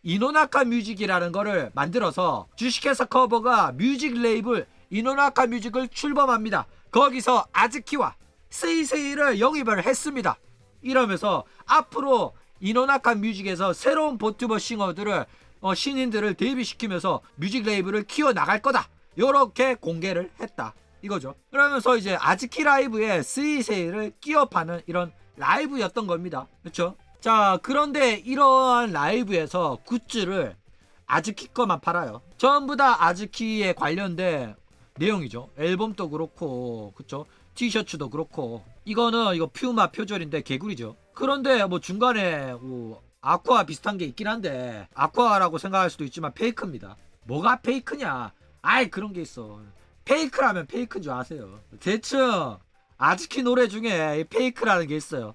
이노나카 뮤직이라는 거를 만들어서 주식회사 커버가 뮤직 레이블 이노나카 뮤직을 출범합니다. 거기서 아즈키와 스이세이를 영입을 했습니다. 이러면서 앞으로 이노나카 뮤직에서 새로운 버튜버 싱어들을 신인들을 데뷔시키면서 뮤직 레이블을 키워나갈 거다, 요렇게 공개를 했다 이거죠. 그러면서 이제 아즈키 라이브에 스이세이를 끼워 파는 이런 라이브였던 겁니다. 그렇죠? 자, 그런데 이러한 라이브에서 굿즈를 아즈키 거만 팔아요. 전부 다 아즈키에 관련된 내용이죠. 앨범도 그렇고, 그쵸? 티셔츠도 그렇고. 이거는 이거 퓨마 표절인데 개구리죠. 그런데 뭐 중간에 뭐 아쿠아 비슷한 게 있긴 한데, 아쿠아라고 생각할 수도 있지만 페이크입니다. 뭐가 페이크냐? 아이, 그런 게 있어. 페이크라면 페이크인 줄 아세요. 대충 아즈키 노래 중에 페이크라는 게 있어요.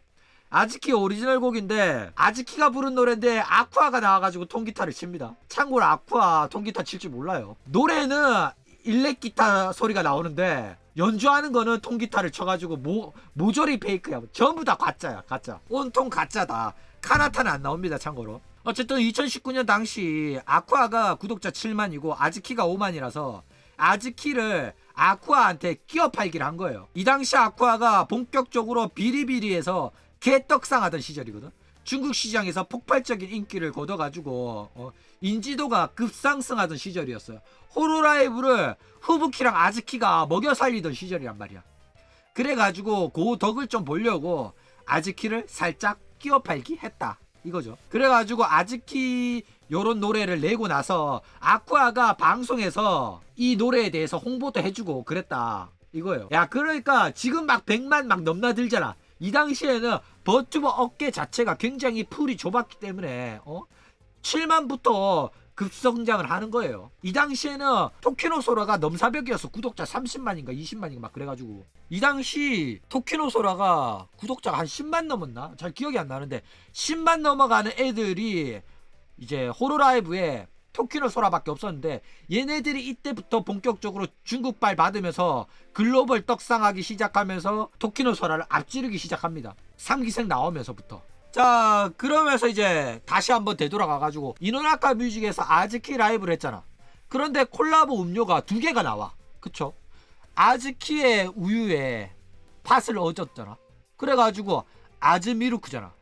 아즈키 오리지널 곡인데 아즈키가 부른 노래인데 아쿠아가 나와가지고 통기타를 칩니다. 참고로 아쿠아 통기타 칠 줄 몰라요. 노래는 일렉 기타 소리가 나오는데 연주하는 거는 통기타를 쳐가지고 모조리 페이크야. 전부 다 가짜야. 가짜. 온통 가짜다. 카나타는 안 나옵니다. 참고로. 어쨌든 2019년 당시 아쿠아가 구독자 7만이고 아즈키가 5만이라서 아즈키를 아쿠아한테 끼워 팔기를 한 거예요. 이 당시 아쿠아가 본격적으로 비리비리에서 개떡상하던 시절이거든. 중국 시장에서 폭발적인 인기를 거둬가지고 인지도가 급상승하던 시절이었어요. 호로라이브를 후부키랑 아즈키가 먹여 살리던 시절이란 말이야. 그래가지고 그 덕을 좀 보려고 아즈키를 살짝 끼워 팔기 했다 이거죠. 그래가지고 아즈키 요런 노래를 내고 나서 아쿠아가 방송에서 이 노래에 대해서 홍보도 해주고 그랬다 이거예요. 야, 그러니까 지금 막 100만 막 넘나들잖아. 이 당시에는 버튜버 업계 자체가 굉장히 풀이 좁았기 때문에 7만부터 급성장을 하는 거예요. 이 당시에는 토키노소라가 넘사벽이었어. 구독자 30만인가 20만인가 막 그래가지고 이 당시 토키노소라가 구독자가 한 10만 넘었나? 잘 기억이 안 나는데 10만 넘어가는 애들이 이제 호로라이브에 토키노소라밖에 없었는데, 얘네들이 이때부터 본격적으로 중국발 받으면서 글로벌 떡상하기 시작하면서 토키노소라를 앞지르기 시작합니다. 3기생 나오면서부터. 자, 그러면서 이제 다시 한번 되돌아가가지고 이노나카 뮤직에서 아즈키 라이브를 했잖아. 그런데 콜라보 음료가 2개가 나와. 그쵸? 아즈키의 우유에 팥을 얻었잖아. 그래가지고 아즈미루크잖아.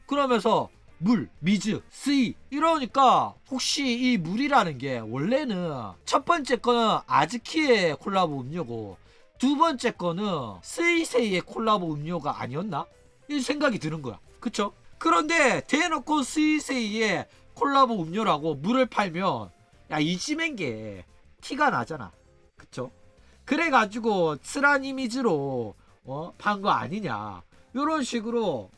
그러면서 물, 미즈, 스이 이러니까 혹시 이 물이라는 게 원래는 첫 번째 거는 아즈키의 콜라보 음료고 두 번째 거는 스이세이의 콜라보 음료가 아니었나? 이 생각이 드는 거야. 그쵸? 그런데 대놓고 스이세이의 콜라보 음료라고 물을 팔면 야, 이지맨 게 티가 나잖아. 그쵸? 그래가지고 쓰란 이미지로 판 거 아니냐, 요런 식으로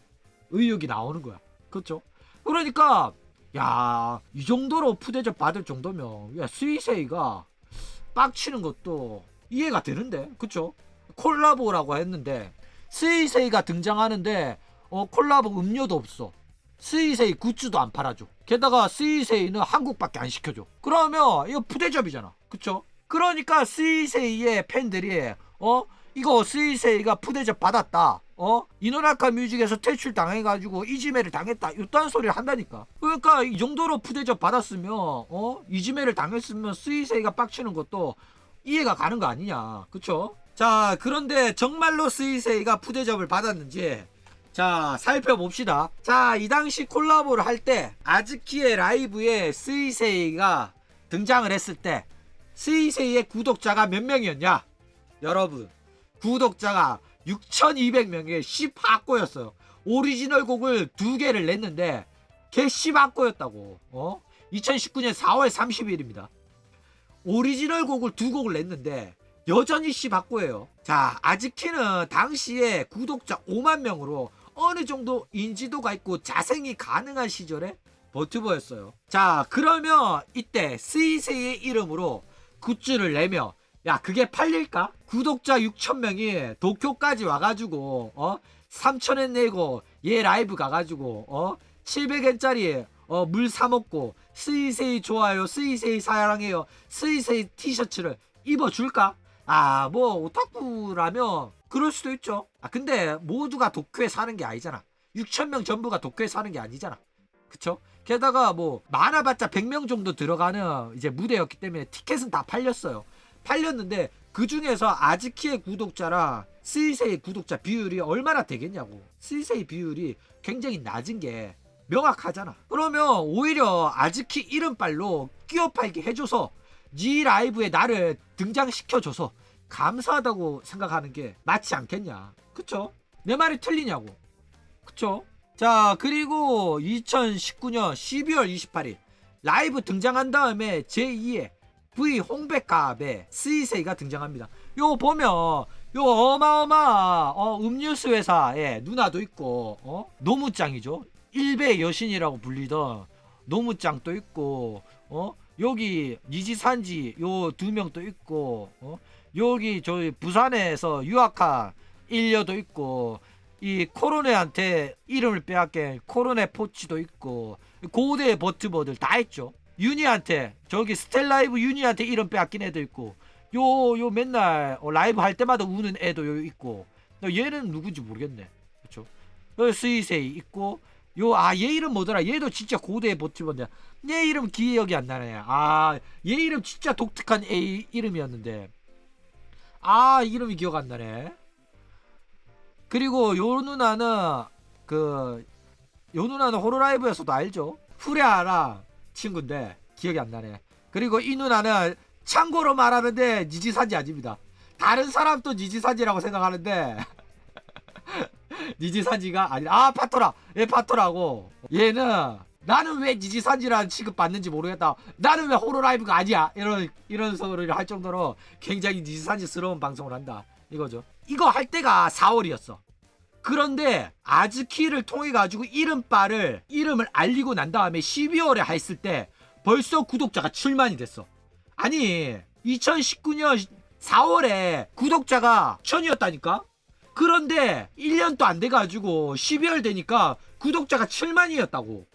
의혹이 나오는 거야. 그쵸? 그러니까 야, 이 정도로 푸대접 받을 정도면 야, 스이세이가 빡치는 것도 이해가 되는데. 그쵸? 콜라보라고 했는데 스이세이가 등장하는데 콜라보 음료도 없어. 스이세이 굿즈도 안 팔아줘. 게다가 스이세이는 한국밖에 안 시켜줘. 그러면 이거 푸대접이잖아. 그쵸? 그러니까 스이세이의 팬들이 이거 스이세이가 푸대접 받았다, 이노나카 뮤직에서 퇴출 당해가지고 이지매를 당했다, 이딴 소리를 한다니까. 그러니까 이 정도로 푸대접 받았으면 이지매를 당했으면 스이세이가 빡치는 것도 이해가 가는 거 아니냐. 그쵸? 자, 그런데 정말로 스이세이가 푸대접을 받았는지 자, 살펴봅시다. 자, 이 당시 콜라보를 할 때 아즈키의 라이브에 스이세이가 등장을 했을 때 스이세이의 구독자가 몇 명이었냐? 여러분, 구독자가 6,200명의 10학고였어요. 오리지널 곡을 2개를 냈는데 걔 10학고였다고. 2019년 4월 30일입니다. 오리지널 곡을 2곡을 냈는데 여전히 10학고예요. 자, 아즈키는 당시에 구독자 5만 명으로 어느 정도 인지도가 있고 자생이 가능한 시절에 버튜버였어요. 자, 그러면 이때 스이세이의 이름으로 굿즈를 내며 야, 그게 팔릴까? 구독자 6,000명이 도쿄까지 와가지고 3,000엔 내고 얘 라이브 가가지고 700엔짜리 물 사먹고 스이세이 좋아요, 스이세이 사랑해요, 스이세이 티셔츠를 입어줄까? 아, 뭐 오타쿠라면 그럴 수도 있죠. 근데 모두가 도쿄에 사는 게 아니잖아. 6,000명 전부가 도쿄에 사는 게 아니잖아. 그쵸? 게다가 뭐 많아봤자 100명 정도 들어가는 이제 무대였기 때문에 티켓은 다 팔렸어요. 팔렸는데 그 중에서 아즈키의 구독자랑 스이세이 구독자 비율이 얼마나 되겠냐고. 스이세이 비율이 굉장히 낮은 게 명확하잖아. 그러면 오히려 아즈키 이름빨로 끼워 팔게 해줘서 네 라이브에 나를 등장시켜줘서 감사하다고 생각하는 게 맞지 않겠냐. 그쵸? 내 말이 틀리냐고. 그쵸? 자, 그리고 2019년 12월 28일 라이브 등장한 다음에 제2의 V 홍백갑에 스이세이가 등장합니다. 요 보면 요 어마어마 음료수 회사의 누나도 있고 노무짱이죠. 일베의 여신이라고 불리던 노무짱도 있고 여기 니지산지 요 2명도 있고 여기 저희 부산에서 유학한 일녀도 있고 이 코로네한테 이름을 빼앗긴 코로네 포치도 있고 고대의 버튜버들 다 있죠. 윤희한테 저기 스텔라이브 윤희한테 이름 빼앗긴 애도 있고 요 맨날 라이브 할 때마다 우는 애도 요 있고 얘는 누군지 모르겠네. 그쵸? 스이세이 있고 얘 이름 뭐더라. 얘도 진짜 고대의 버튜버인데 얘 이름 기억이 안 나네. 얘 이름 진짜 독특한 애 이름이었는데 이름이 기억 안 나네. 그리고 요 누나는 호로라이브에서도 알죠. 후레아랑 친구인데 기억이 안 나네. 그리고 이 누나는 참고로 말하는데 니지산지 아닙니다. 다른 사람도 니지산지라고 생각하는데 니지산지가 아니라 파토라. 얘 파토라고. 얘는 나는 왜 니지산지라는 취급 받는지 모르겠다. 나는 왜 호로라이브가 아니야. 이런 소리를 할 정도로 굉장히 니지산지스러운 방송을 한다. 이거죠. 이거 할 때가 4월이었어. 그런데 아즈키를 통해 가지고 이름을 알리고 난 다음에 12월에 했을 때 벌써 구독자가 7만이 됐어. 아니 2019년 4월에 구독자가 1000이었다니까. 그런데 1년도 안 돼가지고 12월 되니까 구독자가 7만이었다고.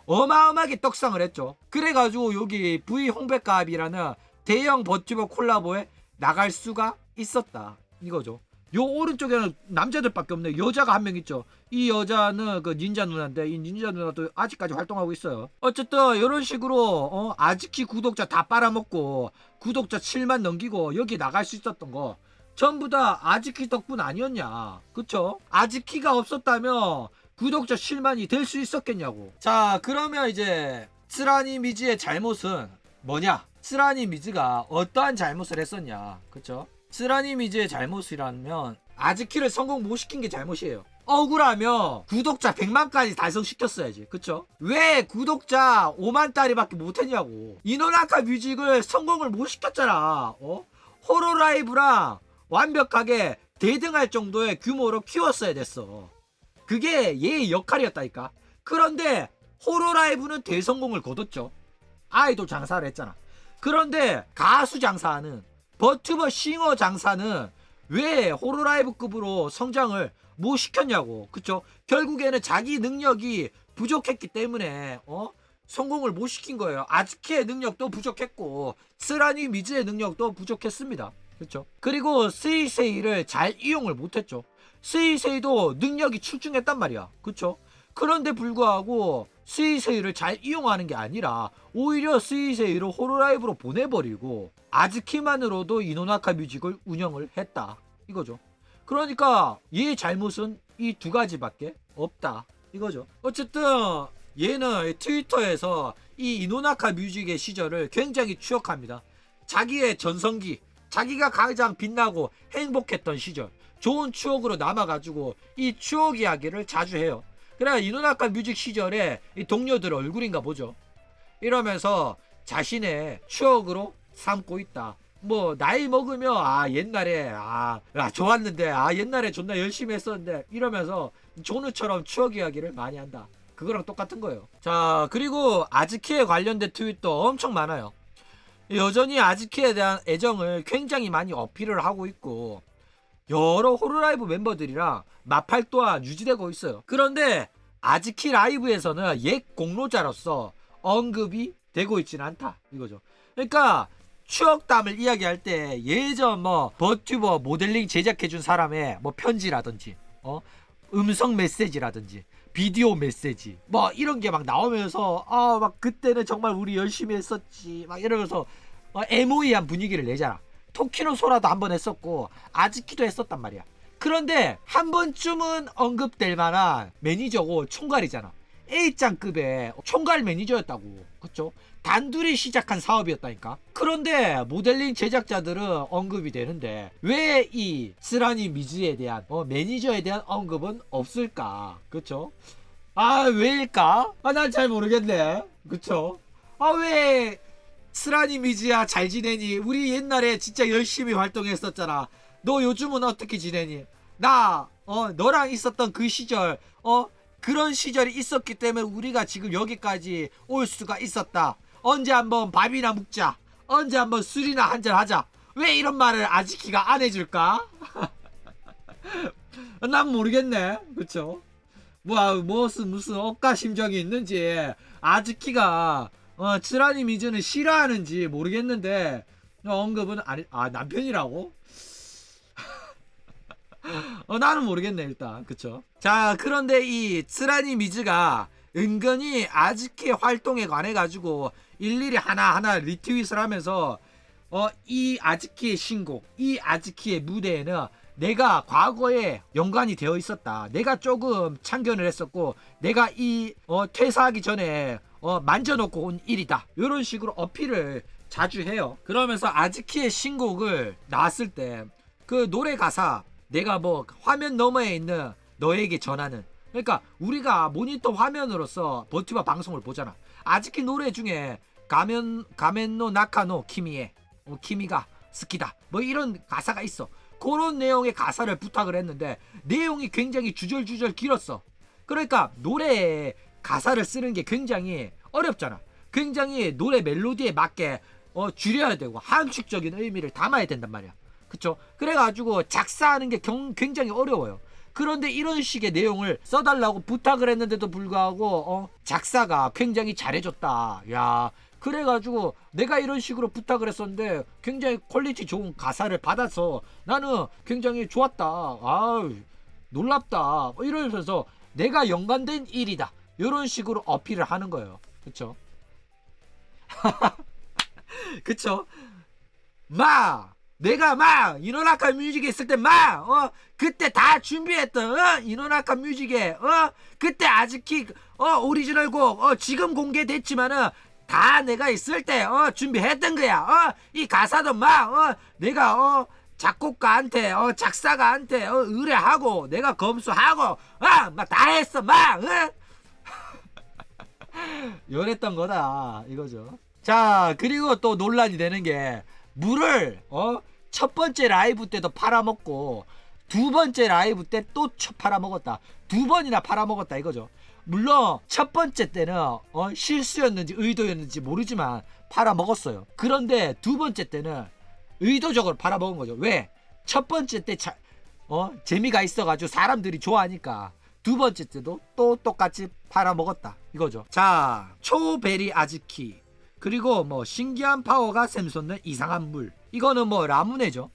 어마어마하게 떡상을 했죠. 그래가지고 여기 V 홍백갑이라는 대형 버튜버 콜라보에 나갈 수가 있었다 이거죠. 요 오른쪽에는 남자들밖에 없네. 여자가 한 명 있죠. 이 여자는 그 닌자 누나인데 이 닌자 누나도 아직까지 활동하고 있어요. 어쨌든 이런 식으로 아즈키 구독자 다 빨아먹고 구독자 7만 넘기고 여기 나갈 수 있었던 거 전부 다 아즈키 덕분 아니었냐. 그쵸? 아즈키가 없었다면 구독자 7만이 될 수 있었겠냐고. 자, 그러면 이제 쓰라니 미즈의 잘못은 뭐냐? 쓰라니 미즈가 어떠한 잘못을 했었냐. 그쵸? 쓰라니 미즈의 잘못이라면 아즈키를 성공 못 시킨 게 잘못이에요. 억울하면 구독자 100만까지 달성시켰어야지. 그쵸? 왜 구독자 5만 따리밖에 못했냐고. 이노나카 뮤직을 성공을 못 시켰잖아. 호로라이브랑 완벽하게 대등할 정도의 규모로 키웠어야 됐어. 그게 얘의 역할이었다니까. 그런데 호로라이브는 대성공을 거뒀죠. 아이돌 장사를 했잖아. 그런데 가수 장사는 버튜버 싱어 장사는 왜 호로라이브급으로 성장을 못 시켰냐고. 그쵸? 결국에는 자기 능력이 부족했기 때문에 성공을 못 시킨 거예요. 아즈키의 능력도 부족했고 쓰라니 미즈의 능력도 부족했습니다. 그렇죠? 그리고 스이세이를 잘 이용을 못했죠. 스이세이도 능력이 출중했단 말이야. 그렇죠? 그런데 불구하고 스이세이를 잘 이용하는 게 아니라 오히려 스이세이를 호로라이브로 보내버리고 아즈키만으로도 이노나카 뮤직을 운영을 했다 이거죠. 그러니까 얘의 잘못은 이 두 가지밖에 없다 이거죠. 어쨌든 얘는 트위터에서 이 이노나카 뮤직의 시절을 굉장히 추억합니다. 자기의 전성기, 자기가 가장 빛나고 행복했던 시절, 좋은 추억으로 남아가지고 이 추억 이야기를 자주 해요. 그래 이노나카 뮤직 시절에 이 동료들 얼굴인가 보죠. 이러면서 자신의 추억으로 삼고 있다. 뭐 나이 먹으면 옛날에 좋았는데 옛날에 존나 열심히 했었는데 이러면서 조누처럼 추억 이야기를 많이 한다. 그거랑 똑같은 거예요. 자, 그리고 아즈키에 관련된 트윗도 엄청 많아요. 여전히 아즈키에 대한 애정을 굉장히 많이 어필을 하고 있고 여러 호로라이브 멤버들이랑 마팔 또한 유지되고 있어요. 그런데 아즈키 라이브에서는 옛 공로자로서 언급이 되고 있지는 않다 이거죠. 그러니까 추억담을 이야기할 때 예전 뭐 버튜버 모델링 제작해준 사람의 뭐 편지라든지 음성 메시지라든지 비디오 메시지 뭐 이런 게 막 나오면서 막 그때는 정말 우리 열심히 했었지 막 이러면서 에모이한 분위기를 내잖아. 토키노 소라도 한 번 했었고 아즈키도 했었단 말이야. 그런데 한 번쯤은 언급될 만한 매니저고 총괄이잖아. A짱급의 총괄 매니저였다고. 그쵸? 단둘이 시작한 사업이었다니까. 그런데 모델링 제작자들은 언급이 되는데 왜 이 스라니 미즈에 대한 매니저에 대한 언급은 없을까? 그쵸? 왜일까? 난 잘 모르겠네. 그쵸? 왜 스라니 미즈야 잘 지내니? 우리 옛날에 진짜 열심히 활동했었잖아. 너 요즘은 어떻게 지내니? 나 너랑 있었던 그 시절 그런 시절이 있었기 때문에 우리가 지금 여기까지 올 수가 있었다. 언제 한번 밥이나 먹자. 언제 한번 술이나 한잔 하자. 왜 이런 말을 아즈키가 안 해줄까? 난 모르겠네. 그쵸? 무슨 억가심정이 있는지 아즈키가 츠라니 미즈는 싫어하는지 모르겠는데 언급은 아니 남편이라고? 나는 모르겠네 일단. 그쵸? 자, 그런데 이 츠라니 미즈가 은근히 아즈키의 활동에 관해 가지고 일일이 하나하나 리트윗을 하면서 이 아즈키의 신곡, 이 아즈키의 무대에는 내가 과거에 연관이 되어 있었다. 내가 조금 참견을 했었고 내가 이 퇴사하기 전에 만져놓고 온 일이다. 이런 식으로 어필을 자주 해요. 그러면서 아즈키의 신곡을 나왔을 때 그 노래 가사 내가 뭐 화면 너머에 있는 너에게 전하는, 그러니까 우리가 모니터 화면으로서 버튜버 방송을 보잖아. 아즈키 노래 중에 가멘노 나카노 키미에 키미가 스키다 뭐 이런 가사가 있어. 그런 내용의 가사를 부탁을 했는데 내용이 굉장히 주절주절 길었어. 그러니까 노래에 가사를 쓰는 게 굉장히 어렵잖아. 굉장히 노래 멜로디에 맞게 줄여야 되고 함축적인 의미를 담아야 된단 말이야. 그쵸? 그래가지고 작사하는 게 굉장히 어려워요. 그런데 이런 식의 내용을 써달라고 부탁을 했는데도 불구하고 작사가 굉장히 잘해줬다. 야, 그래가지고 내가 이런 식으로 부탁을 했었는데 굉장히 퀄리티 좋은 가사를 받아서 나는 굉장히 좋았다. 놀랍다. 이러면서 내가 연관된 일이다. 이런 식으로 어필을 하는 거예요. 그쵸? 그쵸? 내가 이노나카 뮤직에 있을 때 그때 다 준비했던 이노나카 뮤직에 그때 아즈키 오리지널 곡 지금 공개됐지만은 다 내가 있을 때 준비했던 거야. 이 가사도 내가 작곡가한테 작사가한테 의뢰하고 내가 검수하고 막 다 했어 이랬던 거다 이거죠. 자, 그리고 또 논란이 되는 게 물을 첫 번째 라이브 때도 팔아먹고 두 번째 라이브 때 또 팔아먹었다. 두 번이나 팔아먹었다 이거죠. 물론 첫 번째 때는 실수였는지 의도였는지 모르지만 팔아먹었어요. 그런데 두 번째 때는 의도적으로 팔아먹은 거죠. 왜? 첫 번째 때 재미가 있어가지고 사람들이 좋아하니까 두 번째 때도 또 똑같이 팔아먹었다 이거죠. 자, 초베리 아즈키, 그리고 뭐 신기한 파워가 샘솟는 이상한 물, 이거는 뭐 라무네죠.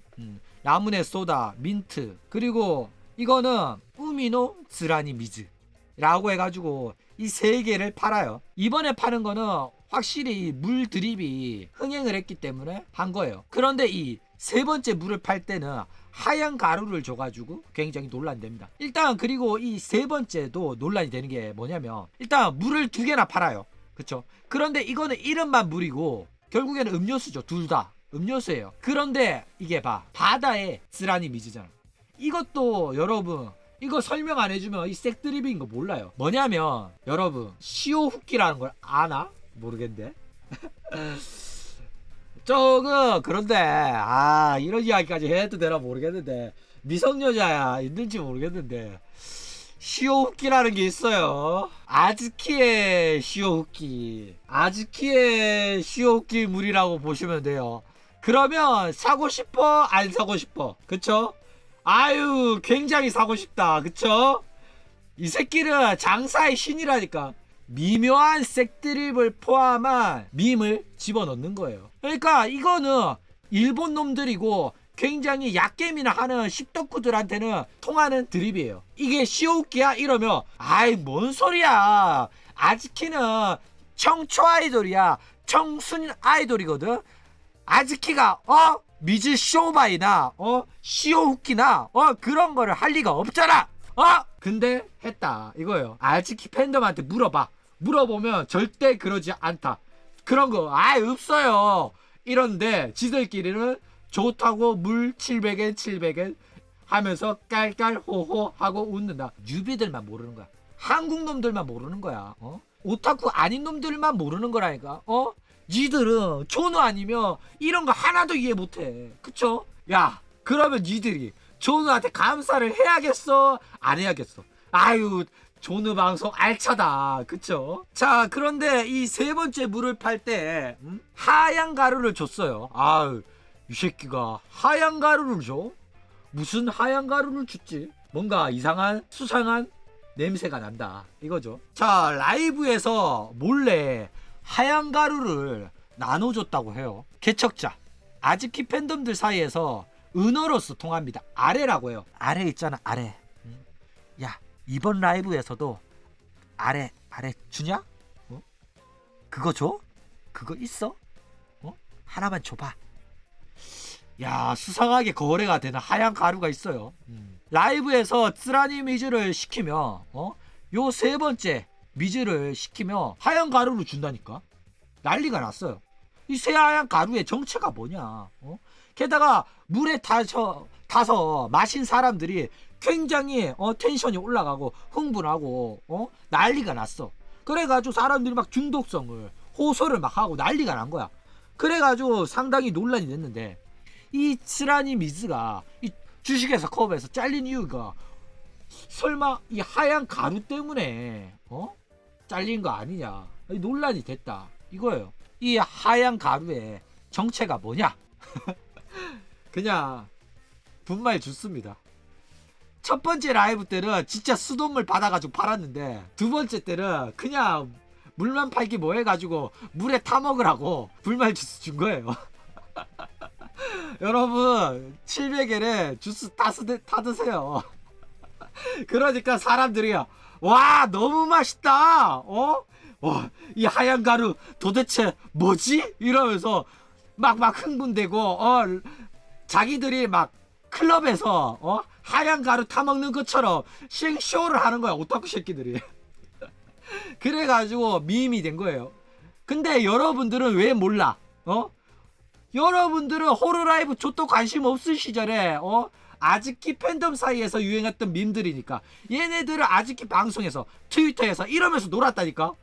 라무네 소다 민트, 그리고 이거는 우미노 즈라니 미즈 라고 해가지고 이 세 개를 팔아요. 이번에 파는 거는 확실히 물 드립이 흥행을 했기 때문에 한 거예요. 그런데 이 세 번째 물을 팔 때는 하얀 가루를 줘가지고 굉장히 논란됩니다. 일단 그리고 이 세 번째도 논란이 되는 게 뭐냐면 일단 물을 두 개나 팔아요. 그쵸? 그런데 이거는 이름만 물이고 결국에는 음료수죠. 둘 다 음료수예요. 그런데 이게 바다의 즈라니 미즈잖아. 이것도 여러분 이거 설명 안 해주면 이 색드립인 거 몰라요. 뭐냐면 여러분 시오후키라는 걸 아나? 모르겠는데. 그런데 이런 이야기까지 해도 되나 모르겠는데 미성년자야 있는지 모르겠는데 시오후키라는 게 있어요. 아즈키의 시오후키, 아즈키의 시오후키 물이라고 보시면 돼요. 그러면 사고 싶어 안 사고 싶어? 그쵸? 굉장히 사고 싶다. 그쵸? 이 새끼는 장사의 신이라니까. 미묘한 색드립을 포함한 밈을 집어넣는 거예요. 그러니까 이거는 일본 놈들이고 굉장히 약겜이나 하는 십덕후들한테는 통하는 드립이에요. 이게 시오키야 이러면 아이 뭔 소리야, 아즈키는 청초 아이돌이야, 청순 아이돌이거든. 아즈키가 미즈 쇼바이나 시오후키나 그런 거를 할 리가 없잖아. 근데 했다 이거예요. 아즈키 팬덤한테 물어보면 절대 그러지 않다. 그런 거 없어요. 이런데 지들끼리는 좋다고 물 700엔 700엔 하면서 깔깔 호호 하고 웃는다. 뉴비들만 모르는 거야. 한국 놈들만 모르는 거야. 오타쿠 아닌 놈들만 모르는 거라니까. 니들은 존우 아니면 이런 거 하나도 이해 못해. 그쵸? 야, 그러면 니들이 존우한테 감사를 해야겠어? 안 해야겠어? 아유, 존우 방송 알차다. 그쵸? 자, 그런데 이 세 번째 물을 팔 때 하얀 가루를 줬어요. 아유, 이 새끼가 하얀 가루를 줘? 무슨 하얀 가루를 줬지? 뭔가 이상한 수상한 냄새가 난다 이거죠. 자, 라이브에서 몰래 하얀 가루를 나눠줬다고 해요. 개척자 아즈키 팬덤들 사이에서 은어로서 통합니다. 아래라고 해요. 아래 있잖아, 아래. 야, 이번 라이브에서도 아래 주냐? 그거 줘? 그거 있어? 하나만 줘봐. 야, 수상하게 거래가 되는 하얀 가루가 있어요. 라이브에서 쓰라니 미즈를 시키면 요 세 번째 미즈를 시키면 하얀 가루를 준다니까. 난리가 났어요. 이 새하얀 가루의 정체가 뭐냐. 게다가 물에 타서 마신 사람들이 굉장히 텐션이 올라가고 흥분하고 난리가 났어. 그래가지고 사람들이 막 중독성을 호소를 막 하고 난리가 난 거야. 그래가지고 상당히 논란이 됐는데, 이 쓰라니 미즈가 이 주식회사 커버에서 잘린 이유가 설마 이 하얀 가루 때문에 잘린 거 아니냐, 논란이 됐다 이거예요. 이 하얀 가루의 정체가 뭐냐? 그냥 분말 주스입니다. 첫 번째 라이브 때는 진짜 수돗물 받아가지고 팔았는데, 두 번째 때는 그냥 물만 팔기 뭐 해가지고 물에 타먹으라고 분말 주스 준 거예요. 여러분 700엔에 주스 타 드세요. 그러니까 사람들이 와 너무 맛있다, 이 하얀 가루 도대체 뭐지? 이러면서 막 흥분되고 자기들이 막 클럽에서 하얀 가루 타먹는 것처럼 쇼를 하는 거야, 오타쿠 새끼들이. 그래가지고 밈이 된 거예요. 근데 여러분들은 왜 몰라? 여러분들은 호로라이브 좆도 관심 없을 시절에 아즈키 팬덤 사이에서 유행했던 밈들이니까 얘네들은 아즈키 방송에서 트위터에서 이러면서 놀았다니까.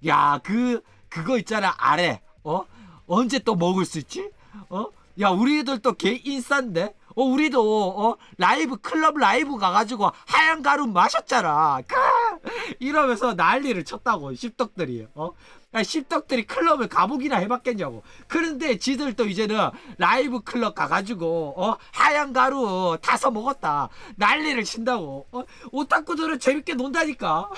야, 그거 있잖아, 아래. 언제 또 먹을 수 있지? 야, 우리들도 개 인싸인데? 우리도 클럽 라이브 가가지고 하얀 가루 마셨잖아. 이러면서 난리를 쳤다고, 십덕들이. 십덕들이 클럽을 가보기나 해봤겠냐고. 그런데 지들도 이제는 라이브 클럽 가가지고 하얀 가루 타서 먹었다 난리를 친다고. 오타쿠들은 재밌게 논다니까.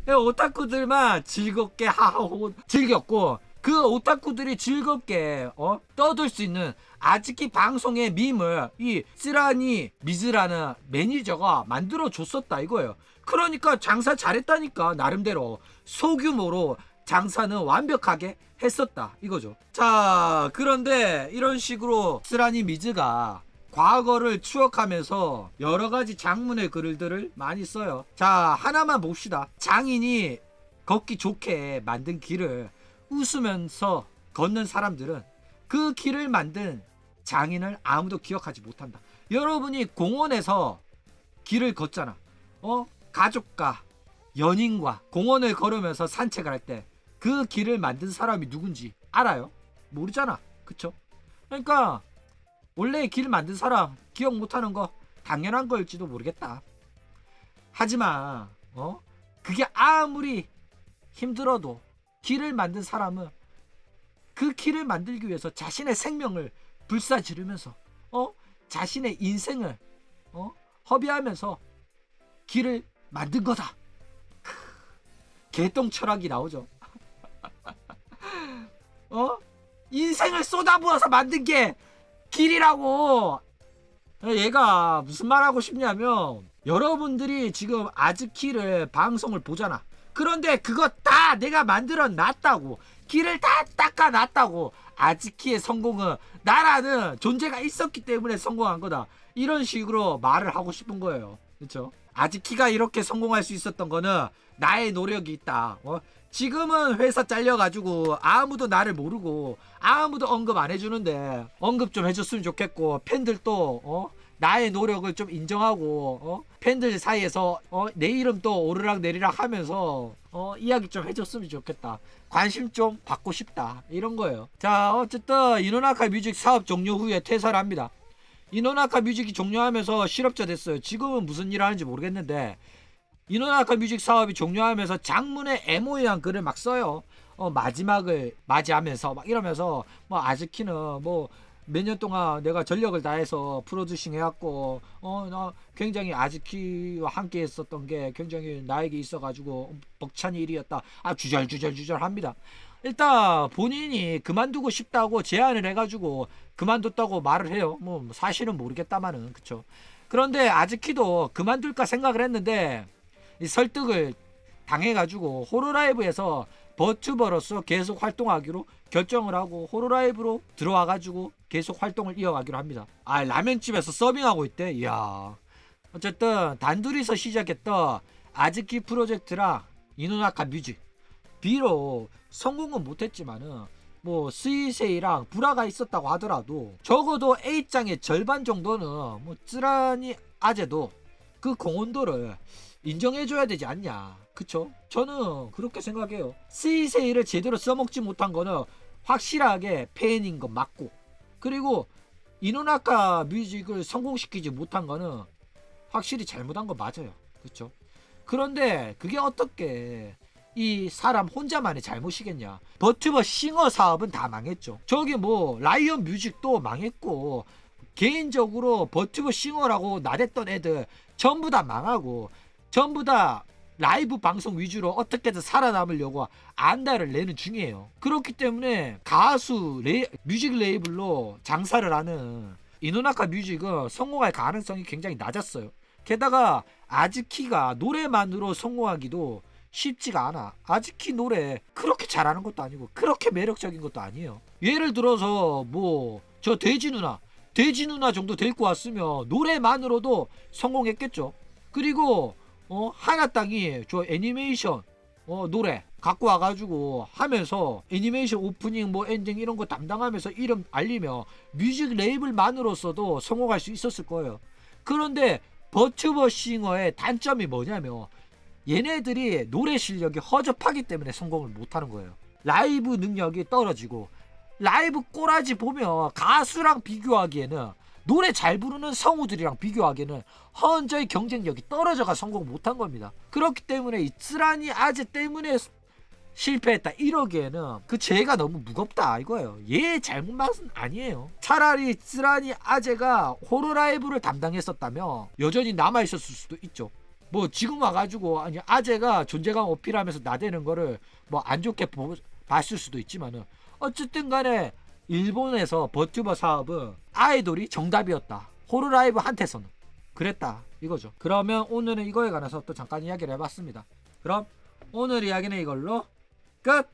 오타쿠들만 즐겁게 하하호 즐겼고, 그 오타쿠들이 즐겁게 떠들 수 있는 아즈키 방송의 밈을 이 쓰라니 미즈라는 매니저가 만들어 줬었다 이거예요. 그러니까 장사 잘했다니까. 나름대로 소규모로 장사는 완벽하게 했었다 이거죠. 자, 그런데 이런 식으로 쓰라니 미즈가 과거를 추억하면서 여러가지 장문의 글들을 많이 써요. 자, 하나만 봅시다. 장인이 걷기 좋게 만든 길을 웃으면서 걷는 사람들은 그 길을 만든 장인을 아무도 기억하지 못한다. 여러분이 공원에서 길을 걷잖아. 가족과 연인과 공원을 걸으면서 산책을 할 때 그 길을 만든 사람이 누군지 알아요? 모르잖아. 그쵸? 그러니까 원래 길 만든 사람 기억 못하는 거 당연한 거일지도 모르겠다. 하지만 그게 아무리 힘들어도 길을 만든 사람은 그 길을 만들기 위해서 자신의 생명을 불사지르면서 자신의 인생을 허비하면서 길을 만든 거다. 개똥 철학이 나오죠. 인생을 쏟아부어서 만든 게 길이라고. 얘가 무슨 말하고 싶냐면, 여러분들이 지금 아즈키를 방송을 보잖아. 그런데 그거 다 내가 만들어 놨다고. 길을 다 닦아 놨다고. 아즈키의 성공은 나라는 존재가 있었기 때문에 성공한 거다. 이런 식으로 말을 하고 싶은 거예요. 그렇죠? 아즈키가 이렇게 성공할 수 있었던 거는 나의 노력이 있다. 지금은 회사 잘려가지고 아무도 나를 모르고 아무도 언급 안 해주는데 언급 좀 해줬으면 좋겠고, 팬들도 나의 노력을 좀 인정하고 팬들 사이에서 내 이름 또 오르락 내리락 하면서 이야기 좀 해줬으면 좋겠다. 관심 좀 받고 싶다. 이런 거예요. 자, 어쨌든 이노나카 뮤직 사업 종료 후에 퇴사를 합니다. 이노나카 뮤직이 종료하면서 실업자 됐어요. 지금은 무슨 일을 하는지 모르겠는데, 이노나카 뮤직 사업이 종료하면서 장문의 MOE한 글을 막 써요. 마지막을 맞이하면서 막 이러면서 뭐 아즈키는 뭐 몇 년 동안 내가 전력을 다해서 프로듀싱 해왔고 나 굉장히 아즈키와 함께 했었던 게 굉장히 나에게 있어가지고 벅찬 일이었다. 주절주절 합니다. 일단 본인이 그만두고 싶다고 제안을 해가지고 그만뒀다고 말을 해요. 뭐 사실은 모르겠다마는. 그쵸. 그런데 아즈키도 그만둘까 생각을 했는데 이 설득을 당해가지고 호로라이브에서 버튜버로서 계속 활동하기로 결정을 하고 호로라이브로 들어와가지고 계속 활동을 이어가기로 합니다. 라면집에서 서빙하고 있대. 이야. 어쨌든 단둘이서 시작했던 아즈키 프로젝트랑 이노나카 뮤직, 비록 성공은 못했지만은 뭐 스이세이랑 불화가 있었다고 하더라도 적어도 A장의 절반 정도는 뭐 쯔라니 아재도 그 공헌도를 인정해줘야 되지 않냐. 그쵸? 저는 그렇게 생각해요. 스이세이를 제대로 써먹지 못한 거는 확실하게 팬인 건 맞고, 그리고 이노나카 뮤직을 성공시키지 못한 거는 확실히 잘못한 건 맞아요. 그쵸? 그런데 그게 어떻게 이 사람 혼자만의 잘못이겠냐. 버튜버 싱어 사업은 다 망했죠. 저기 뭐 라이언 뮤직도 망했고, 개인적으로 버튜버 싱어라고 나댔던 애들 전부 다 망하고, 전부 다 라이브 방송 위주로 어떻게든 살아남으려고 안달을 내는 중이에요. 그렇기 때문에 가수 뮤직 레이블로 장사를 하는 이노나카 뮤직은 성공할 가능성이 굉장히 낮았어요. 게다가 아즈키가 노래만으로 성공하기도 쉽지가 않아. 아즈키 노래 그렇게 잘하는 것도 아니고 그렇게 매력적인 것도 아니에요. 예를 들어서 뭐 저 돼지 누나 정도 데리고 왔으면 노래만으로도 성공했겠죠. 그리고 하나땅이 저 애니메이션 노래 갖고 와가지고 하면서 애니메이션 오프닝 뭐 엔딩 이런 거 담당하면서 이름 알리며 뮤직 레이블만으로서도 성공할 수 있었을 거예요. 그런데 버튜버 싱어의 단점이 뭐냐면 얘네들이 노래 실력이 허접하기 때문에 성공을 못하는 거예요. 라이브 능력이 떨어지고, 라이브 꼬라지 보면 가수랑 비교하기에는, 노래 잘 부르는 성우들이랑 비교하기에는 현저히 경쟁력이 떨어져가 성공 못한 겁니다. 그렇기 때문에 이 쯔라니 아재 때문에 실패했다 이러기에는 그 죄가 너무 무겁다 이거예요. 얘 잘못만은 아니에요. 차라리 쯔라니 아재가 호로라이브를 담당했었다면 여전히 남아있었을 수도 있죠. 뭐 지금 와가지고 아니 아재가 존재감 어필하면서 나대는 거를 뭐 안 좋게 봤을 수도 있지만은, 어쨌든 간에 일본에서 버튜버 사업은 아이돌이 정답이었다. 호로라이브 한테서는 그랬다 이거죠. 그러면 오늘은 이거에 관해서 또 잠깐 이야기를 해봤습니다. 그럼 오늘 이야기는 이걸로 끝!